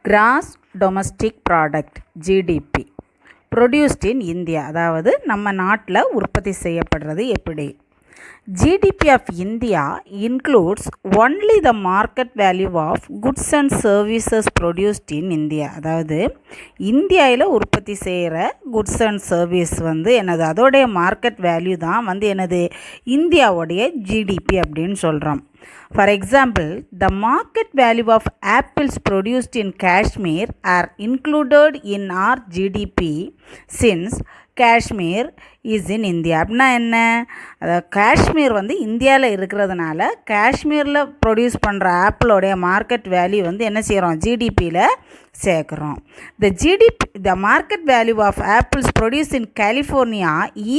Cross domestic product GDP produced in India, அதாவது நம்ம நாட்டில் உற்பத்தி செய்யப்படுறது எப்படி. GDP of India includes only the market value of goods and services produced in India. அதாவது இந்தியாவில் உற்பத்தி செய்கிற குட்ஸ் அண்ட் சர்வீஸ் என்னது, அதோடைய மார்க்கெட் வேல்யூ தான் என்னது இந்தியாவுடைய ஜிடிபி அப்படின்னு சொல்கிறோம். For example, the market value of apples produced in Kashmir are included in our GDP since Kashmir is in India. அப்படின்னா என்ன, அதாவது காஷ்மீர் இந்தியாவில் இருக்கிறதுனால காஷ்மீரில் ப்ரொடியூஸ் பண்ணுற ஆப்பிளோடைய மார்க்கெட் வேல்யூ என்ன செய்கிறோம், ஜிடிபியில் சேர்க்குறோம். The market value of apples produced in California,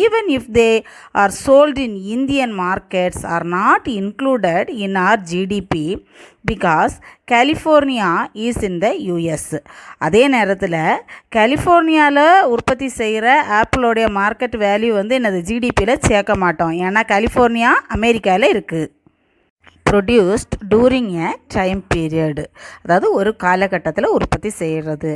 even if they are sold in Indian markets, are not included in our GDP because California is in the US. அதே நேரத்தில் கலிஃபோர்னியாவில் உற்பத்தி செய்கிற ஆப்பிளோடைய market value என்னது ஜிடிபியில் சேர்க்க மாட்டோம், ஏன்னா கலிஃபோர்னியா அமெரிக்காவில் இருக்குது. Produced during a time period, அதாவது ஒரு காலகட்டத்தில் உற்பத்தி செய்கிறது.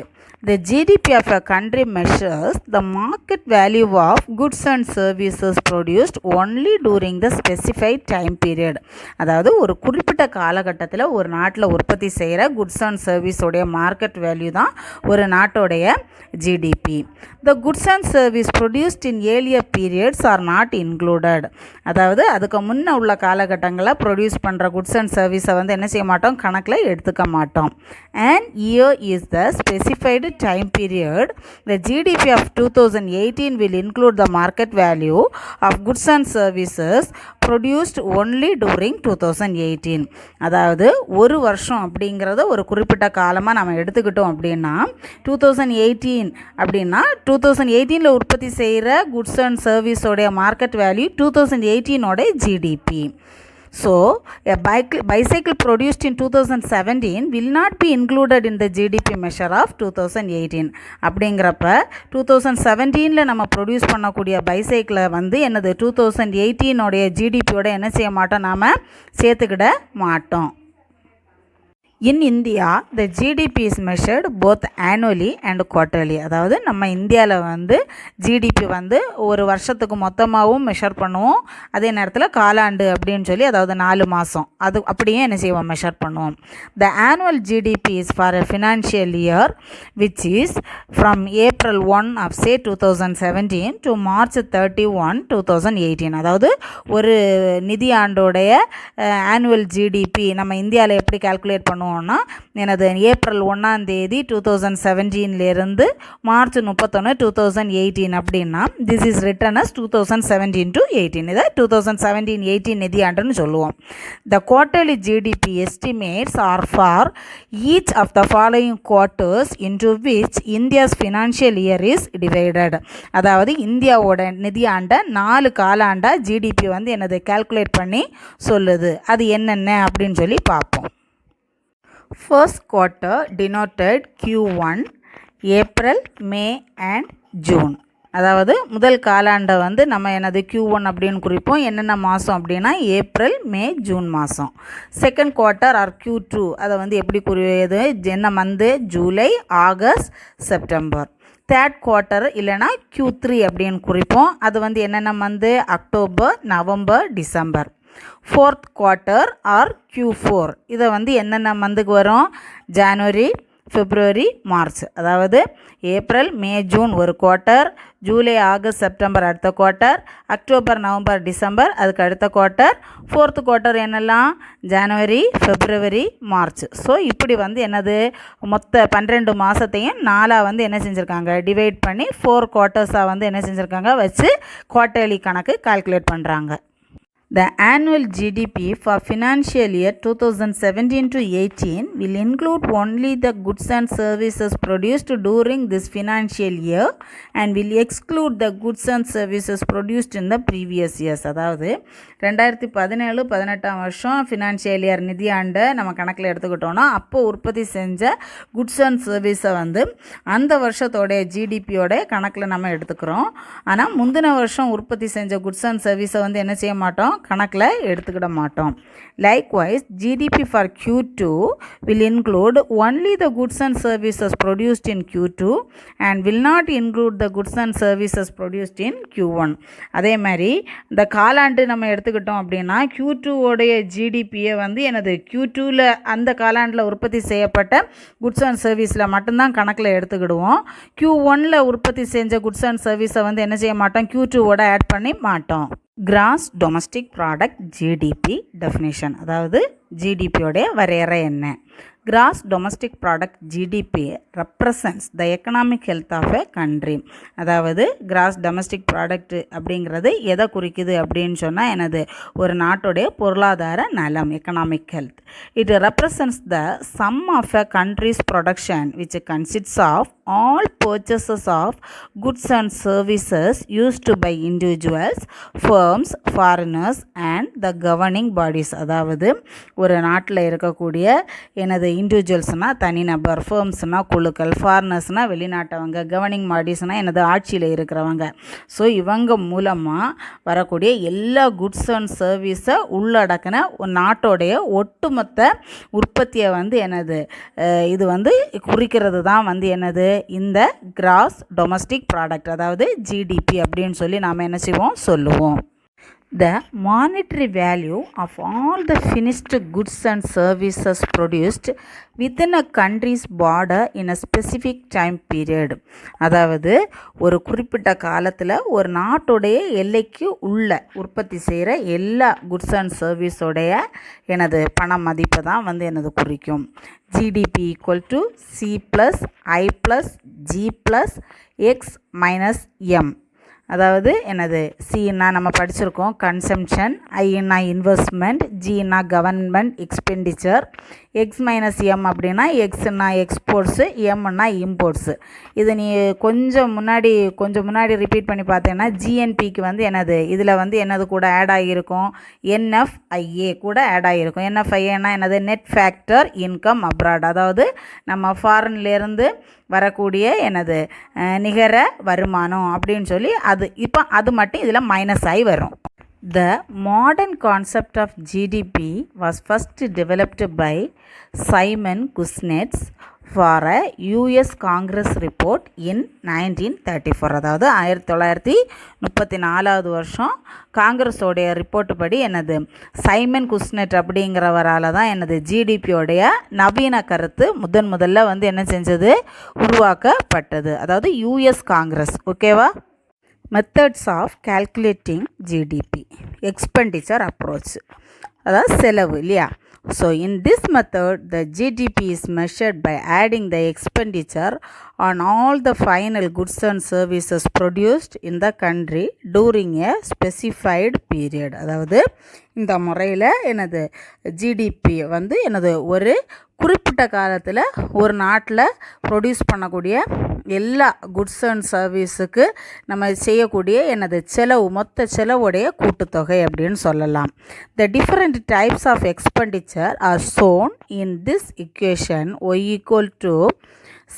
The GDP of a country measures the market value of goods and services produced only during the specified time period. அதாவது ஒரு குறிப்பிட்ட காலகட்டத்தில் ஒரு நாட்டில் உற்பத்தி செய்கிற குட்ஸ் அண்ட் சர்வீஸோடைய மார்க்கெட் வேல்யூ தான் ஒரு நாட்டோடைய GDP. The goods and service produced in earlier periods are not included. அதாவது அதுக்கு முன்ன உள்ள காலகட்டங்களில் ப்ரொடியூஸ் பண்ணுற குட்ஸ் அண்ட் சர்வீஸை என்ன செய்ய மாட்டோம், கணக்கில் எடுத்துக்க மாட்டோம். And year is the specified time period. The GDP of 2018 will include the market value of goods and services produced only during 2018. அதாவது ஒரு வருஷம் அப்படிங்கிறத ஒரு குறிப்பிட்ட காலமாக நம்ம எடுத்துக்கிட்டோம் அப்படின்னா 2018 அப்படின்னா 2018 உற்பத்தி செய்கிற குட்ஸ் அண்ட் சர்வீஸோடைய market value 2018 GDP. So, a bicycle produced in 2017 will not be included in the GDP measure of 2018. அப்படிங்கிறப்ப 2017 நம்ம ப்ரொடியூஸ் பண்ணக்கூடிய பைசைக்கிளை என்னது 2018 ஜிடிபியோட என்ன செய்ய மாட்டோம், நாம் சேர்த்துக்கிட மாட்டோம். In India, the GDP is measured both annually and quarterly. அதாவது நம்ம இந்தியாவில் ஜிடிபி ஒரு வருஷத்துக்கு மொத்தமாகவும் மெஷர் பண்ணுவோம், அதே நேரத்தில் காலாண்டு அப்படின்னு சொல்லி, அதாவது 4 மாதம் அது அப்படியே என்ன செய்வோம், மெஷர் பண்ணுவோம். The annual GDP is for a financial year which is from April 1 of say 2017 to March 31, 2018. அதாவது ஒரு நிதி ஆண்டோடைய ஆனுவல் ஜிடிபி நம்ம இந்தியாவில் எப்படி கால்குலேட் பண்ணுவோம், எனது ஏப்ரல் 1ஆம் தேதி 2017 மார்ச் 31 2018 அப்படின்னா this is written as 2017 to 18. இதை 2017-18 நிதியாண்டுன்னு சொல்லுவோம். The quarterly GDP estimates are for each of the following quarters into which India's financial year is divided. அதாவது இந்தியாவோட நிதியாண்டை 4 காலாண்டா ஜிடிபி என்னது கால்குலேட் பண்ணி சொல்லுது. அது என்னென்ன அப்படின்னு சொல்லி பார்ப்போம். First quarter denoted Q1, April, May and June. அதாவது முதல் காலாண்டை நம்ம என்னது Q1 அப்படின்னு குறிப்போம். என்னென்ன மாதம் அப்படின்னா ஏப்ரல், மே, ஜூன் மாதம். செகண்ட் குவார்ட்டர் ஆர் Q2 அதை எப்படி குறியது, என்ன month, July, August, September. Third quarter இல்லைனா Q3 அப்படின்னு குறிப்போம். அது என்னென்ன month, October, November, December. Fourth quarter or Q4 இதை என்னென்ன மந்த்துக்கு வரும், ஜனவரி, பிப்ரவரி, மார்ச். அதாவது ஏப்ரல், மே, ஜூன் ஒரு குவார்ட்டர், ஜூலை, ஆகஸ்ட், செப்டம்பர் அடுத்த குவார்ட்டர், அக்டோபர், நவம்பர், டிசம்பர் அதுக்கு அடுத்த குவார்ட்டர். ஃபோர்த்து குவார்ட்டர் என்னெல்லாம், ஜனவரி, பிப்ரவரி, மார்ச். ஸோ இப்படி என்னது மொத்த 12 மாதத்தையும் 4 என்ன செஞ்சுருக்காங்க, டிவைட் பண்ணி 4 குவார்ட்டர்ஸாக என்ன செஞ்சுருக்காங்க வச்சு குவார்ட்டர்லி கணக்கு கால்குலேட் பண்ணுறாங்க. The annual GDP for financial year 2017 to 18 will include only the goods and services produced during this financial year and will exclude the goods and services produced in the previous years. அதாவது 2017-18 வருஷம் financial year நிதியாண்டை நம்ம கணக்கில் எடுத்துக்கிட்டோன்னா அப்போ உற்பத்தி செஞ்ச goods and சர்வீஸை அந்த வருஷத்தோடைய ஜிடிபியோட கணக்கில் நம்ம எடுத்துக்கிறோம். ஆனால் முந்தின வருஷம் உற்பத்தி செஞ்ச குட்ஸ் அண்ட் சர்வீஸை என்ன செய்ய மாட்டோம், கணக்கில் எடுத்துக்கிட மாட்டோம். Likewise, GDP for Q2 will include only the goods and services produced in Q2 and will not include the goods and services produced in Q1. அதே மாதிரி இந்த காலாண்டு நம்ம எடுத்துக்கிட்டோம் அப்படின்னா Q2 உடைய ஜிடிபியை வந்து எனது Q2ல அந்த காலாண்டில் உற்பத்தி செய்யப்பட்ட குட்ஸ் அண்ட் சர்வீஸில் மட்டும்தான் கணக்கில் எடுத்துக்கிடுவோம். Q1ல உற்பத்தி செஞ்ச குட்ஸ் அண்ட் சர்வீஸை வந்து என்ன செய்ய மாட்டோம், Q2ஓட ஆட் பண்ணி மாட்டோம். Gross domestic product GDP definition, அதாவது ஜிடிபியோடைய வரையறை என்ன? Gross domestic product GDP represents the economic health of a country. அதாவது கிராஸ் டொமஸ்டிக் ப்ராடக்ட் அப்படிங்கிறது எதை குறிக்குது அப்படின்னு சொன்னால் எனது ஒரு நாட்டுடைய பொருளாதார நலம், economic health. It represents the sum of a country's production which consists of all purchases of goods and services used by individuals, firms, foreigners and the governing bodies. அதாவது ஒரு நாட்டில் இருக்கக்கூடிய எனது இண்டிவிஜுவல்ஸ்னால் தனிநபர், ஃபர்ம்ஸ்னால் குழுக்கள், ஃபாரினர்ஸ்னால் வெளிநாட்டவங்க, கவர்னிங் பாடிஸ்னால் எனது ஆட்சியில் இருக்கிறவங்க. ஸோ இவங்க மூலமாக வரக்கூடிய எல்லா குட்ஸ் அண்ட் சர்வீஸை உள்ளடக்கின நாட்டோடைய ஒட்டுமொத்த உற்பத்தியை வந்து எனது இது வந்து குறிக்கிறது தான் வந்து என்னது இந்த கிராஸ் டொமஸ்டிக் ப்ராடக்ட், அதாவது ஜிடிபி அப்படின்னு சொல்லி நாம் என்ன செய்வோம் சொல்லுவோம். The monetary value of all the finished goods and services produced within a country's border in a specific time period. அதாவது ஒரு குறிப்பிட்ட காலத்தில் ஒரு நாட்டுடைய எல்லைக்கு உள்ள உற்பத்தி செய்கிற எல்லா குட்ஸ் அண்ட் சர்வீஸோடைய எனது பண மதிப்பை தான் வந்து எனது குறிக்கும். GDP equal to C plus I plus G plus X minus M. அதாவது எனது சின்னா நம்ம படிச்சிருக்கோம் கன்சம்ஷன், ஐன்னா இன்வெஸ்ட்மெண்ட், ஜின்னா government expenditure, X minus M அப்படின்னா எக்ஸ்னா எக்ஸ்போர்ட்ஸு, எம்னா இம்போர்ட்ஸு. இது நீ கொஞ்சம் முன்னாடி ரிப்பீட் பண்ணி பார்த்தேன்னா ஜிஎன்பிக்கு வந்து எனது இதில் வந்து என்னது கூட ஆட் ஆகியிருக்கும், என்எஃப்ஐஏ கூட ஆட் ஆகியிருக்கும். என்எஃப்ஐஏன்னா என்னது நெட் ஃபேக்டர் இன்கம் அப்ராட், அதாவது நம்ம ஃபாரின்லேருந்து வரக்கூடிய எனது நிகர வருமானம் அப்படின்னு சொல்லி அது மட்டும் இதில் மைனஸ் ஆகி வரும். The modern concept of GDP was first developed by Simon Kuznets for a US Congress report in 1934. அதாவது 1934 வருஷம் காங்கிரஸோடைய ரிப்போர்ட் படி எனது சைமன் குஸ்னெட் அப்படிங்கிறவரால் தான் எனது ஜிடிபியோடைய நவீன கருத்து முதல்ல வந்து என்ன செஞ்சது, உருவாக்கப்பட்டது. அதாவது யூஎஸ் காங்கிரஸ். ஓகேவா? Methods of calculating GDP, expenditure approach, அதாவது செலவு இல்லையா. So in this method the GDP is measured by adding the expenditure on all the final goods and services produced in the country during a specified period. அதாவது இந்த முறையில் எனது GDP வந்து எனது ஒரு குறிப்பிட்ட காலத்தில் ஒரு நாட்டில் ப்ரொடியூஸ் பண்ணக்கூடிய எல்லா குட்ஸ் அண்ட் சர்வீஸுக்கு நம்ம செய்யக்கூடிய எனது செலவு, மொத்த செலவுடைய கூட்டுத்தொகை அப்படின்னு சொல்லலாம். The different types of expenditure are shown in this equation. Y equal to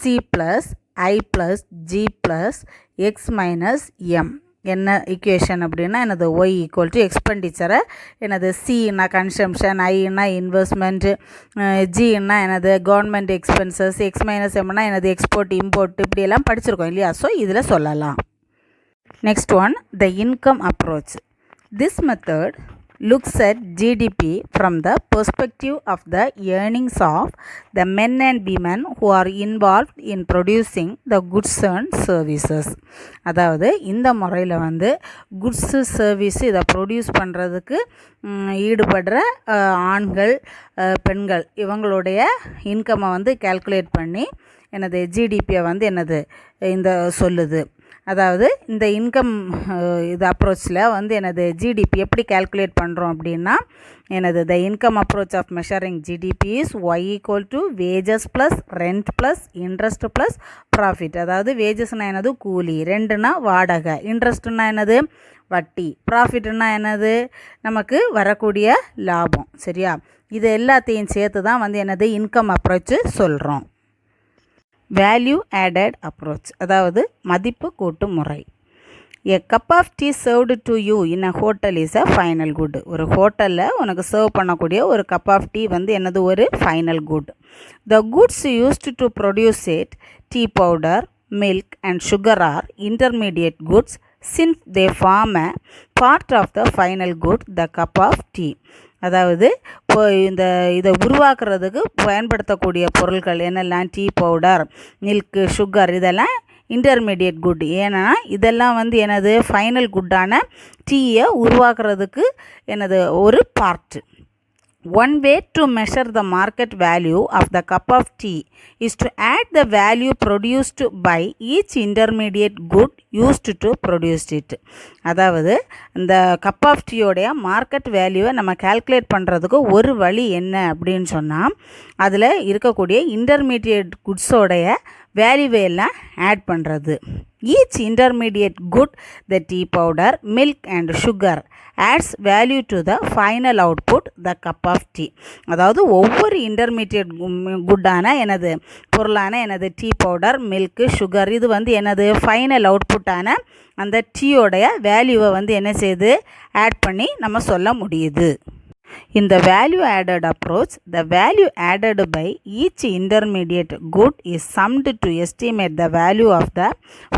C plus I plus G plus X minus M. என்ன ஈக்குவேஷன் அப்படின்னா எனது ஒய் ஈக்குவல் டு எக்ஸ்பெண்டிச்சரை எனது சின்னா கன்சம்ஷன், ஐன்னா இன்வெஸ்ட்மெண்ட்டு, ஜின்னா எனது கவர்மெண்ட் எக்ஸ்பென்சஸ், எக்ஸ் மைனஸ் எம்னா எனது export import, இப்படியெல்லாம் படிச்சிருக்கோம் இல்லையா. So இதில் சொல்லலாம். Next one, the income approach. This method looks at GDP from the perspective of the earnings of the men and women who are involved in producing the goods and services. அதாவது இந்த முறையில் வந்து goods service இதை produce பண்ணுறதுக்கு ஈடுபடுற ஆண்கள் பெண்கள் இவங்களுடைய இன்கம்மை வந்து கால்குலேட் பண்ணி எனது ஜிடிபியை வந்து எனது இந்த சொல்லுது. அதாவது இந்த இன்கம் இது அப்ரோச்சில் வந்து எனது ஜிடிபி எப்படி கால்குலேட் பண்ணுறோம் அப்படின்னா எனது the income approach of measuring GDP is Y equal to wages plus rent plus interest plus profit. அதாவது வேஜஸ்னால் என்னது கூலி, ரெண்டுனா வாடகை, இன்ட்ரெஸ்ட்னா என்னது வட்டி, ப்ராஃபிட்னா என்னது நமக்கு வரக்கூடிய லாபம். சரியா? இது எல்லாத்தையும் சேர்த்து தான் வந்து எனது இன்கம் அப்ரோச்சு சொல்கிறோம். வேல்யூ ஆடட் அப்ரோச், அதாவது மதிப்பு கூட்டு முறை. A cup of tea served to you in a hotel is a final good. ஒரு ஹோட்டலில் உனக்கு சர்வ் பண்ணக்கூடிய ஒரு cup of tea வந்து என்னது ஒரு final good. The goods used to produce it, tea powder, milk and sugar are intermediate goods since they form a part of the final good, the cup of tea. அதாவது இப்போ இதை உருவாக்குறதுக்கு பயன்படுத்தக்கூடிய பொருட்கள் என்னெல்லாம், டீ பவுடர், மில்க்கு, சுகர், இதெல்லாம் intermediate good. ஏன்னா இதெல்லாம் வந்து எனது ஃபைனல் குட்டான டீயை உருவாக்குறதுக்கு எனது ஒரு part. One way to measure the market value of the cup of tea is to add the value produced by each intermediate good used to produce it. அதாவது இந்த கப் ஆஃப் டீயோடைய மார்க்கெட் வேல்யூவை நம்ம calculate பண்ணுறதுக்கு ஒரு வழி என்ன அப்படின்னு சொன்னால், அதில் இருக்கக்கூடிய இன்டர்மீடியட் குட்ஸோடைய வேல்யூவை எல்லாம் ஆட் பண்ணுறது. Each intermediate good, the tea powder, milk and sugar adds value to the final output, the cup of tea. அதாவது ஒவ்வொரு இன்டர்மீடியட் குட்டான எனது பொருளான எனது டீ பவுடர், மில்க்கு, சுகர், இது வந்து எனது ஃபைனல் அவுட்புட்டான அந்த டீயோடைய வேல்யூவை வந்து என்ன செய்து ஆட் பண்ணி நம்ம சொல்ல முடியுது. In the value added approach, the value added by each intermediate good is summed to estimate the value of the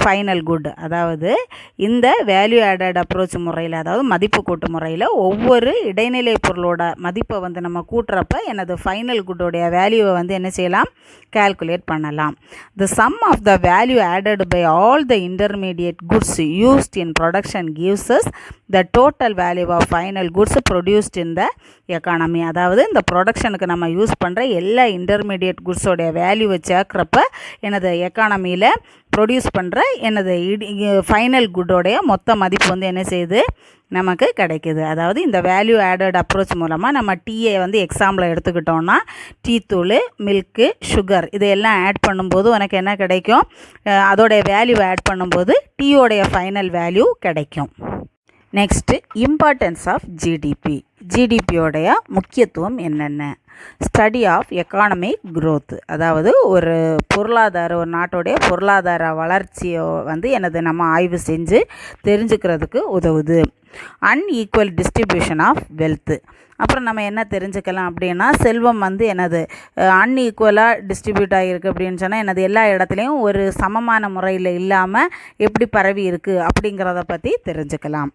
final good. அதாவது இந்த வேல்யூ ஆடட் அப்ரோச் முறையில், அதாவது மதிப்பு கூட்டு முறையில் ஒவ்வொரு இடைநிலை பொருளோட மதிப்பை வந்து நம்ம கூட்டுறப்ப எனது ஃபைனல் குட்டோடைய வேல்யூவை வந்து என்ன செய்யலாம், கால்குலேட் பண்ணலாம். The sum of the value added by all the intermediate goods used in production gives us the total value of final goods produced in the economy. அதாவது இந்த ப்ரொடக்ஷனுக்கு நம்ம யூஸ் பண்ணுற எல்லா இன்டர்மீடியட் குட்ஸோடைய வேல்யூவை சேர்க்குறப்ப எனது எக்கானமியில் ப்ரொடியூஸ் பண்ணுற எனது ஃபைனல் குட்டோடைய மொத்த மதிப்பு வந்து என்ன செய்யுது, நமக்கு கிடைக்குது. அதாவது இந்த வேல்யூ ஆடட் அப்ரோச் மூலமாக நம்ம டீயை வந்து எக்ஸாம்பிள் எடுத்துக்கிட்டோன்னா, டீ தூள், மில்க்கு, சுகர் இதையெல்லாம் ஆட் பண்ணும்போது உனக்கு என்ன கிடைக்கும், அதோடைய வேல்யூ ஆட் பண்ணும்போது டீயோடைய ஃபைனல் வேல்யூ கிடைக்கும். Next importance of GDP. ஜிடிபியோடைய முக்கியத்துவம் என்னென்ன? Study of economic growth. அதாவது ஒரு நாட்டோடைய பொருளாதார வளர்ச்சியை வந்து நம்ம ஆய்வு செஞ்சு தெரிஞ்சுக்கிறதுக்கு உதவுது. Unequal distribution of wealth. அப்புறம் நம்ம என்ன தெரிஞ்சுக்கலாம் அப்படின்னா, செல்வம் வந்து அன்ஈக்குவலாக டிஸ்ட்ரிபியூட் ஆகிருக்கு அப்படின்னு சொன்னால் எல்லா இடத்துலையும் ஒரு சமமான முறையில் இல்லாமல் எப்படி பரவி இருக்குது அப்படிங்கிறத பற்றி தெரிஞ்சுக்கலாம்.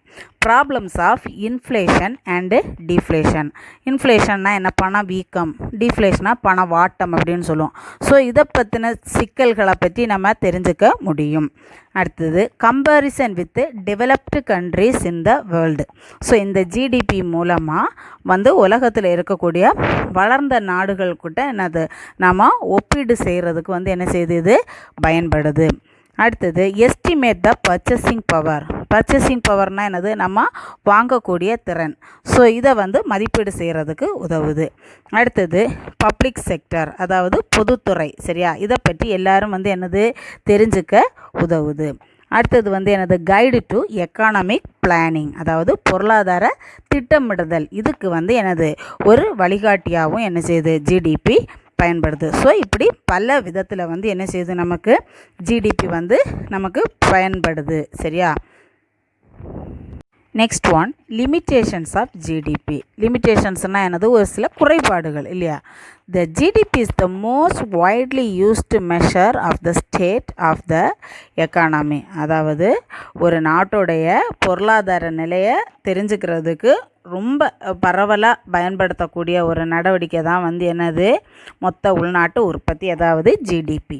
Problems of inflation and deflation. இன்ஃப்ளேஷன்னா என்ன, பண வீக்கம், டிஃப்ளேஷனா பண வாட்டம் அப்படின்னு சொல்லுவோம். ஸோ இதை பற்றின சிக்கல்களை பற்றி நம்ம தெரிஞ்சுக்க முடியும். அடுத்தது comparison with developed countries in the world. So இந்த ஜிடிபி மூலமாக வந்து உலகத்தில் இருக்கக்கூடிய வளர்ந்த நாடுகள்கிட்ட நாம் ஒப்பீடு செய்கிறதுக்கு வந்து என்ன செய்யுது, இது பயன்படுது. அடுத்தது estimate the purchasing power. Purchasing பவர்னால் என்னது, நம்ம வாங்கக்கூடிய திறன். ஸோ இதை வந்து மதிப்பீடு செய்கிறதுக்கு உதவுது. அடுத்தது பப்ளிக் செக்டர், அதாவது பொதுத்துறை. சரியா, இதை பற்றி எல்லாரும் வந்து தெரிஞ்சுக்க உதவுது. அடுத்தது வந்து கைடு டு எக்கானமிக் பிளானிங், அதாவது பொருளாதார திட்டமிடுதல். இதுக்கு வந்து ஒரு வழிகாட்டியாகவும் என்ன செய்யுது, ஜிடிபி பயன்படுது. ஸோ இப்படி பல விதத்தில் வந்து என்ன செய்யுது, நமக்கு ஜிடிபி வந்து நமக்கு பயன்படுது. சரியா. Next one, limitations of GDP. லிமிட்டேஷன்ஸ்னால் ஒரு சில குறைபாடுகள் இல்லையா. The GDP is the most widely used measure of the state of the economy. அதாவது ஒரு நாட்டோடைய பொருளாதார நிலையை தெரிஞ்சுக்கிறதுக்கு ரொம்ப பரவலாக பயன்படுத்தக்கூடிய ஒரு நடவடிக்கை தான் வந்து மொத்த உள்நாட்டு உற்பத்தி, அதாவது GDP.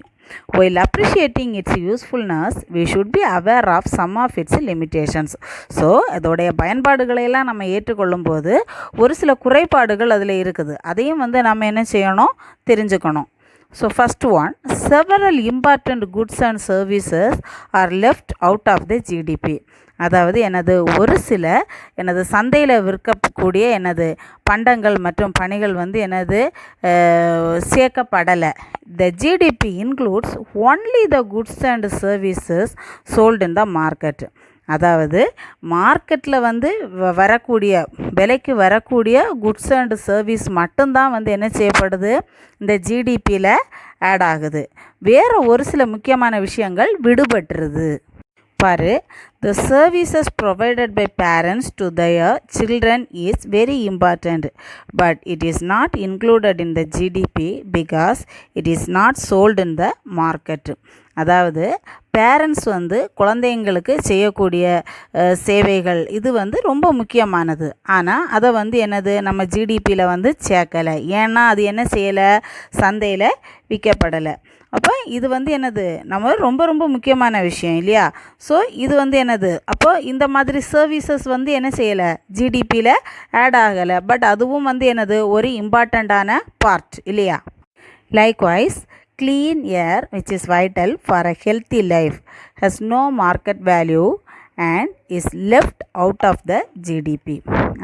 While appreciating its usefulness, we should be aware of some of its limitations. So அதோடைய பயன்பாடுகளையெல்லாம் நம்ம ஏற்றுக்கொள்ளும் போது ஒரு சில குறைபாடுகள் அதில் இருக்குது. அதையும் வந்து நம்ம என்ன செய்யணும், தெரிஞ்சுக்கணும். So first one, several important goods and services are left out of the GDP. அதாவது ஒரு சில சந்தையில் விற்கக்கூடிய பண்டங்கள் மற்றும் பணிகள் வந்து சேர்க்கப்படலை. The GDP includes only the goods and services sold in the market. அதாவது மார்க்கெட்டில் வந்து வரக்கூடிய விலைக்கு வரக்கூடிய குட்ஸ் அண்ட் சர்வீஸ் மட்டும்தான் வந்து என்ன செய்யப்படுது, இந்த ஜிடிபியில் ஆட் ஆகுது. வேறு ஒரு சில முக்கியமான விஷயங்கள் விடுபட்டுருது. பாரு, the services provided by parents to their children is very important, but it is not included in the GDP because it is not sold in the market. அதாவது பேரண்ட்ஸ் வந்து குழந்தைங்களுக்கு செய்யக்கூடிய சேவைகள் இது வந்து ரொம்ப முக்கியமானது. ஆனால் அதை வந்து என்னது நம்ம ஜிடிபியில் வந்து சேர்க்கலை. ஏன்னா அது என்ன செய்யலை, சந்தையில் விற்கப்படலை. அப்போ இது வந்து என்னது நம்ம ரொம்ப ரொம்ப முக்கியமான விஷயம் இல்லையா. ஸோ இது வந்து என்னது, அப்போ இந்த மாதிரி சர்வீசஸ் வந்து என்ன செய்யலை, ஜிடிபியில் ஆட் ஆகலை. பட் அதுவும் வந்து என்னது ஒரு இம்பார்ட்டண்ட்டான பார்ட் இல்லையா. Likewise clean air, which is vital for a healthy life, has no market value and is left out of the GDP.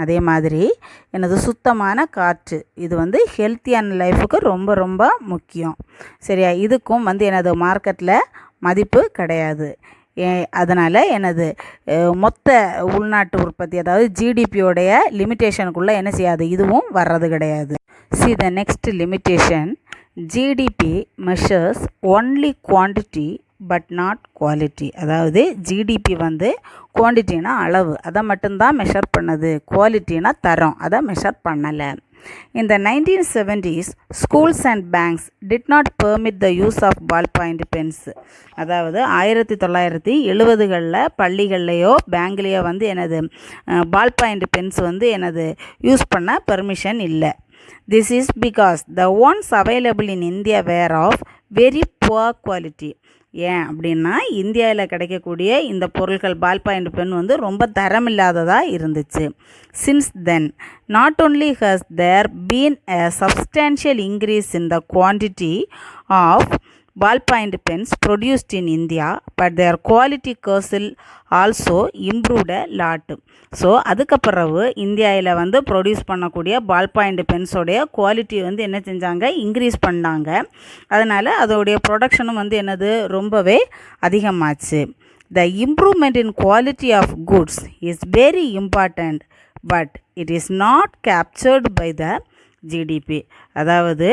அதே மாதிரி எனது சுத்தமான காற்று இது வந்து ஹெல்த்தியான லைஃபுக்கு ரொம்ப ரொம்ப முக்கியம் சரியா. இதுக்கும் வந்து எனது மார்க்கெட்டில் மதிப்பு கிடையாது. அதனால் எனது மொத்த உள்நாட்டு உற்பத்தி அதாவது ஜிடிபியோடைய லிமிட்டேஷனுக்குள்ளே என்ன செய்யாது, இதுவும் வர்றது கிடையாது. See the next limitation. GDP measures only quantity but not quality. அதாவது ஜிடிபி வந்து குவான்டிட்டினா அளவு, அதை மட்டும்தான் மெஷர் பண்ணுது. குவாலிட்டினா தரம், அதை மெஷர் பண்ணலை. In the 1970s, schools and banks did not permit the use of ballpoint pens. அதாவது 1970களில் பள்ளிகள்லையோ பேங்க்லேயோ வந்து எனது பால்பாயிண்ட் பென்ஸ் வந்து எனது யூஸ் பண்ண பெர்மிஷன் இல்லை. This is because the ones available in India were of very poor quality. ஏன் அப்படின்னா இந்தியாவில் கிடைக்கக்கூடிய இந்த பொருட்கள் பால்பாயிண்ட் பென் வந்து ரொம்ப தரமில்லாததாக இருந்துச்சு. Since then, not only has there been a substantial increase in the quantity of ballpoint pens produced in India, but their quality curve also improved a lot. So அதுக்கு பிறகு இந்தியாவில் வந்து ப்ரொடியூஸ் பண்ணக்கூடிய ballpoint பென்ஸோடைய quality வந்து என்ன செஞ்சாங்க, increase பண்ணாங்க. அதனால் அதோடைய ப்ரொடக்ஷனும் வந்து என்னது ரொம்பவே அதிகமாச்சு. The improvement in quality of goods is very important, but it is not captured by the GDP. அதாவது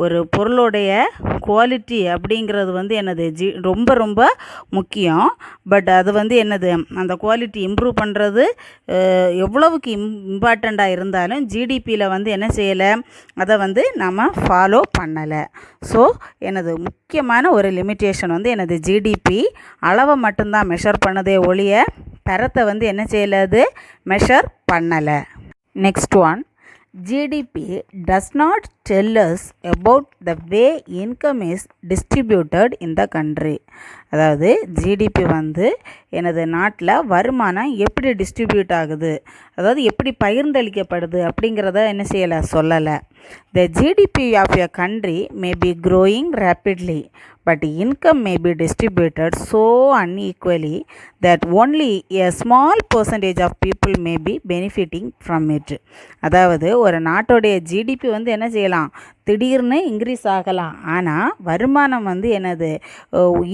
ஒரு பொருளுடைய குவாலிட்டி அப்படிங்கிறது வந்து என்னது ரொம்ப ரொம்ப முக்கியம். பட் அது வந்து என்னது அந்த குவாலிட்டி இம்ப்ரூவ் பண்ணுறது எவ்வளவுக்கு இம்பார்ட்டண்ட்டாக இருந்தாலும் ஜிடிபியில் வந்து என்ன செய்யலை, அதை வந்து நம்ம ஃபாலோ பண்ணலை. ஸோ எனது முக்கியமான ஒரு லிமிட்டேஷன் வந்து எனது ஜிடிபி அளவை மட்டும்தான் மெஷர் பண்ணதே ஒழிய தரத்தை வந்து என்ன செய்யலை, அது மெஷர் பண்ணலை. Next one, GDP does not tell us about the way income is distributed in the country. அதாவது ஜிடிபி வந்து எனது நாட்டில் வருமானம் எப்படி டிஸ்ட்ரிபியூட் ஆகுது, அதாவது எப்படி பகிர்ந்தளிக்கப்படுது அப்படிங்கிறத என்ன செய்யலை, சொல்லலை. The GDP of a country may be growing rapidly, but income may be distributed so unequally that only a small percentage of people may be benefiting from it. அதாவது ஒரு நாட்டோடைய ஜிடிபி வந்து என்ன செய்யலாம், திடீர்னு இன்க்ரீஸ் ஆகலாம். ஆனால் வருமானம் வந்து என்னது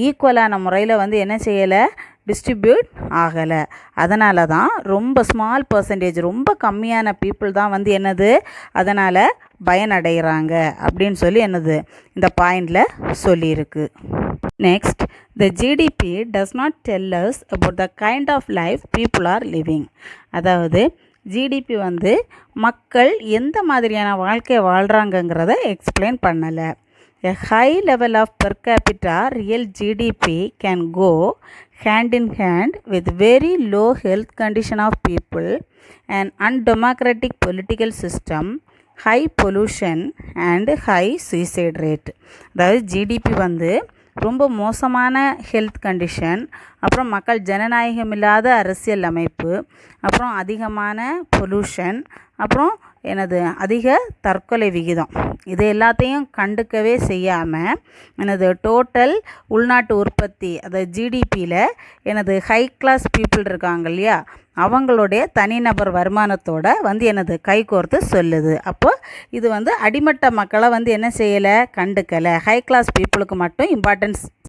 ஈக்குவலான முறையில் வந்து என்ன செய்யலை, டிஸ்ட்ரிபியூட் ஆகலை. அதனால தான் ரொம்ப ஸ்மால் பர்சன்டேஜ், ரொம்ப கம்மியான பீப்புள் தான் வந்து என்னது அதனால் பயனடைகிறாங்க அப்படின்னு சொல்லி என்னது இந்த பாயிண்டில் சொல்லியிருக்கு. Next, the GDP does not tell us about the kind of life people are living. அதாவது ஜிடிபி வந்து மக்கள் எந்த மாதிரியான வாழ்க்கை வாழ்கிறாங்கங்கிறத எக்ஸ்பிளைன் பண்ணலை. A high level of per capita real GDP can go hand in hand with very low health condition of people, an undemocratic political system, high pollution and high suicide rate. அதாவது GDP வந்து ரொம்ப மோசமான health condition, அப்புறம் மக்கள் ஜனநாயகம் இல்லாத அரசியல் அமைப்பு, அப்புறம் அதிகமான பொல்யூஷன், அப்புறம் எனது அதிக தற்கொலை விகிதம், இது எல்லாத்தையும் கண்டுக்கவே செய்யாமல் எனது டோட்டல் உள்நாட்டு உற்பத்தி அதாவது ஜிடிபியில் எனது ஹை கிளாஸ் பீப்புள் இருக்காங்க இல்லையா, அவங்களுடைய தனிநபர் வருமானத்தோட வந்து எனது கைகோர்த்து சொல்லுது. அப்போ இது வந்து அடிமட்ட மக்களை வந்து என்ன செய்யலை, கண்டுக்கலை. ஹை கிளாஸ் பீப்புளுக்கு மட்டும் இம்பார்ட்டன்ஸ்